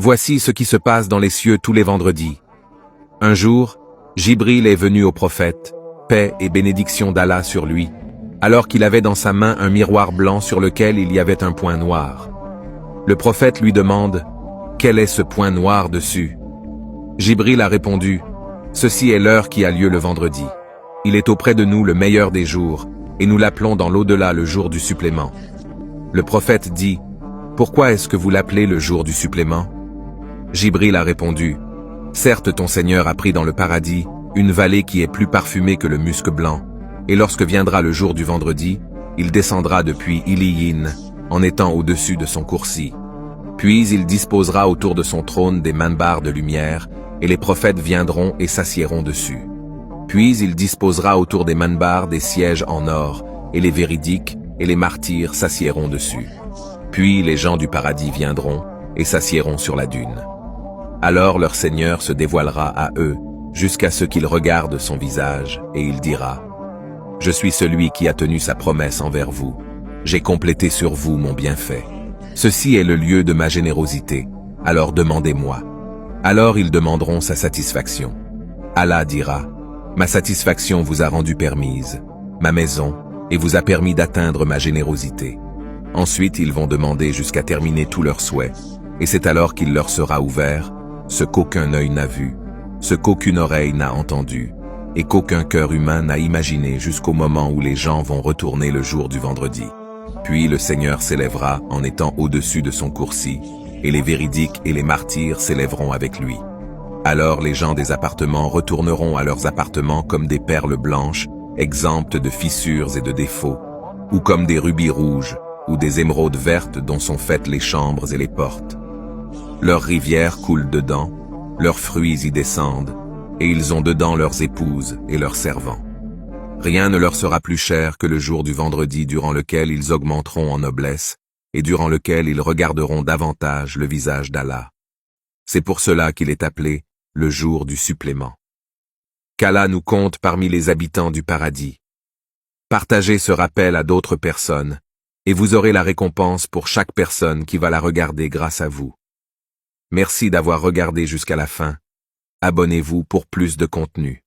Voici ce qui se passe dans les cieux tous les vendredis. Un jour, Jibril est venu au prophète, paix et bénédiction d'Allah sur lui, alors qu'il avait dans sa main un miroir blanc sur lequel il y avait un point noir. Le prophète lui demande « Quel est ce point noir dessus ?» Jibril a répondu « Ceci est l'heure qui a lieu le vendredi. Il est auprès de nous le meilleur des jours, et nous l'appelons dans l'au-delà le jour du supplément. » Le prophète dit « Pourquoi est-ce que vous l'appelez le jour du supplément ?» Jibril a répondu « Certes, ton Seigneur a pris dans le paradis une vallée qui est plus parfumée que le musc blanc, et lorsque viendra le jour du vendredi, il descendra depuis Iliyin, en étant au-dessus de son coursier. Puis il disposera autour de son trône des manbars de lumière, et les prophètes viendront et s'assiéront dessus. Puis il disposera autour des manbars des sièges en or, et les véridiques et les martyrs s'assiéront dessus. Puis les gens du paradis viendront et s'assiéront sur la dune. Alors leur Seigneur se dévoilera à eux, jusqu'à ce qu'ils regardent son visage, et il dira « Je suis celui qui a tenu sa promesse envers vous. J'ai complété sur vous mon bienfait. Ceci est le lieu de ma générosité, alors demandez-moi. » Alors ils demanderont sa satisfaction. Allah dira « Ma satisfaction vous a rendu permise, ma maison, et vous a permis d'atteindre ma générosité. » Ensuite ils vont demander jusqu'à terminer tous leurs souhaits, et c'est alors qu'il leur sera ouvert ce qu'aucun œil n'a vu, ce qu'aucune oreille n'a entendu, et qu'aucun cœur humain n'a imaginé jusqu'au moment où les gens vont retourner le jour du vendredi. Puis le Seigneur s'élèvera en étant au-dessus de son coursier, et les véridiques et les martyrs s'élèveront avec lui. Alors les gens des appartements retourneront à leurs appartements comme des perles blanches, exemptes de fissures et de défauts, ou comme des rubis rouges, ou des émeraudes vertes dont sont faites les chambres et les portes. Leurs rivières coulent dedans, leurs fruits y descendent, et ils ont dedans leurs épouses et leurs servants. Rien ne leur sera plus cher que le jour du vendredi durant lequel ils augmenteront en noblesse, et durant lequel ils regarderont davantage le visage d'Allah. C'est pour cela qu'il est appelé le jour du supplément. Qu'Allah nous compte parmi les habitants du paradis. Partagez ce rappel à d'autres personnes, et vous aurez la récompense pour chaque personne qui va la regarder grâce à vous. Merci d'avoir regardé jusqu'à la fin. Abonnez-vous pour plus de contenu.